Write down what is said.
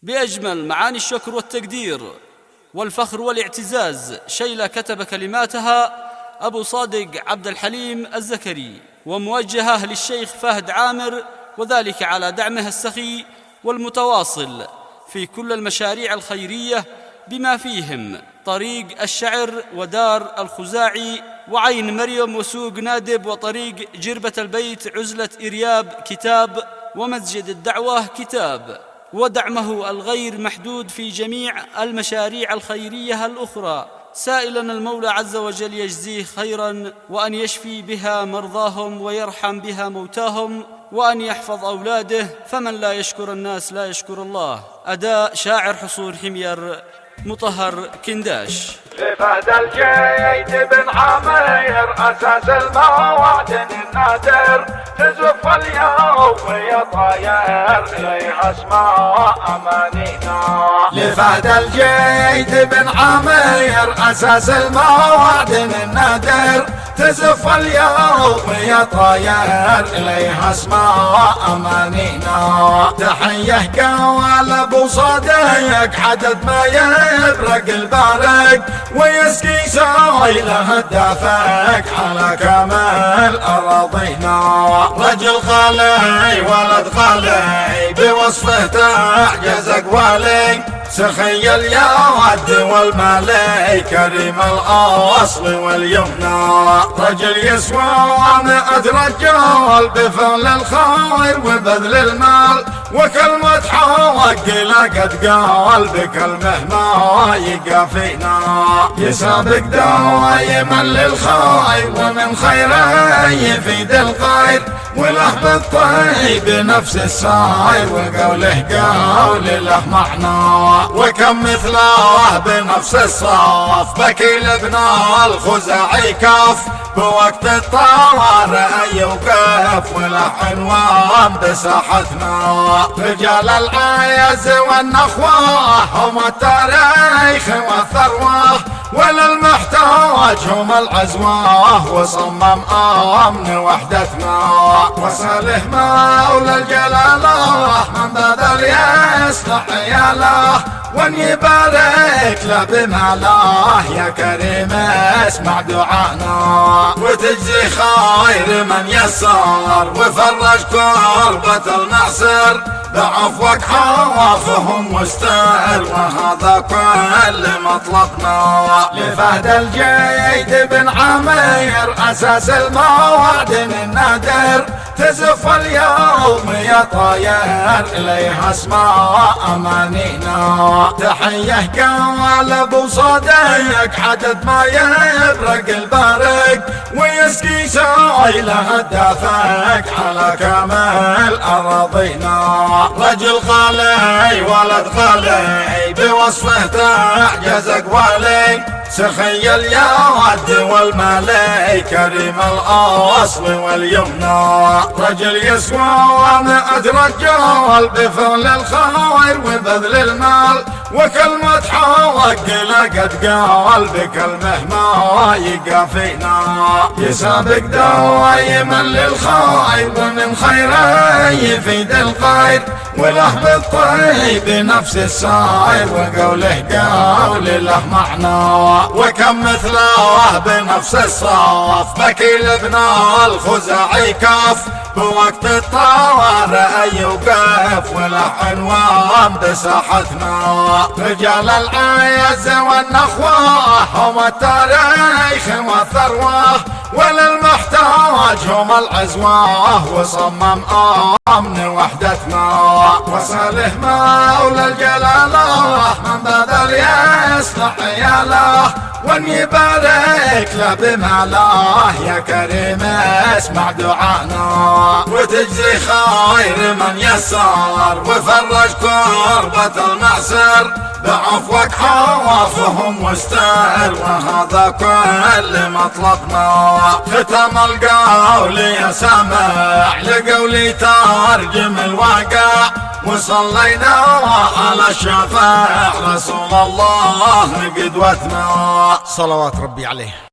بأجمل معاني الشكر والتقدير والفخر والاعتزاز. شيلة كتب كلماتها أبو صادق عبد الحليم الزكري، وموجهة للشيخ فهد عامر، وذلك على دعمه السخي والمتواصل في كل المشاريع الخيرية بما فيهم طريق الشعر ودار الخزاعي وعين مريم وسوق نادب وطريق جربة البيت عزلة إرياب كتاب ومسجد الدعوة كتاب، ودعمه الغير محدود في جميع المشاريع الخيرية الأخرى، سائلا المولى عز وجل يجزيه خيرا، وأن يشفي بها مرضاهم ويرحم بها موتاهم، وأن يحفظ أولاده، فمن لا يشكر الناس لا يشكر الله. أداء شاعر حصور حمير مطهر كنداش. لفهد الجيد بن عمير أساس الموعدن النادر، تزف اليوم يا طاير إليها اسماء أمانينا. لفهد الجيد بن عمير أساس الموعدن النادر، تزف اليوم يا طاير إليها اسماء أمانينا. تحية قوال أبو صادق عدد ما يبرق البارق، ويسقي سايله الدافق على كامل أراضينا. رجل خالي ولد خالي بوصفه تعجز أقوالي، سخي اليد والمالي كريم الأصل واليمنى. رجل يسوى 100 رجال بفعل الخير وبذل المال، وكلمة حق لقد قال بكلمه ما يقافينا. يسابق دايما للخير ومن خيره يفيد الخير، وله بالطيب نفس الساير وقوله قول له معنى. وكم مثله بنفس الصف بكيل ابن الخزاعي كف، بوقت الطوارئ يوقف وله عنوان بساحتنا. رجال العز والنخوة هم التاريخ والثروة، وللمحتاج هم العزوة، وصمم أمن وحدتنا. وصله مولى الجلالة من بذل يصلح عياله، وان يبارك له بماله يا كريم اسمع دعانا. وتجزي خير من يسر وفرج كربة المعسر، بعفوك عوافهم مستر وهذا كل مطلبنا. لفهد الجيد بن عمير أساس الموعدن النادر، تزف اليوم يا طاير إليها اسماء أمانينا. تحية قوال أبو صادق عدد ما يبرق البارق، ويسقي سايله الدافق على كامل أراضينا. رجل خالي ولد خالي بوصفه تعجز أقوالي، سخي اليد والمالي كريم الأصل واليمنى. رجل يسوى 100 رجال بفعل الخير وبذل المال، وكلمة حق لقد قال بكلمه ما يقافينا. يسابق دايما للخير ومن خيره يفيد الخير، وله بالطيب نفس الساير وقوله قول له معنى. وكم مثله بنفس الصف بكيل ابن الخزاعي كف، بوقت الطوارئ يوقف وله عنوان بساحتنا. رجال العز والنخوة هم التاريخ والثروة، وللمحتاج هم العزوة، وصمم أمن وحدتنا. وصله مولى الجلالة من بذل يصلح عياله، وان يبارك له بماله يا كريم اسمع دعانا. وتجزي خير من يسر وفرج كربة المعسر، بعفوك عوافهم مستر وهذا كل مطلبنا. ختم القول يا سامع لقولي ترجم الواقع، وصلينا على الشفاع رسول الله قدوتنا. صلوات ربي عليه.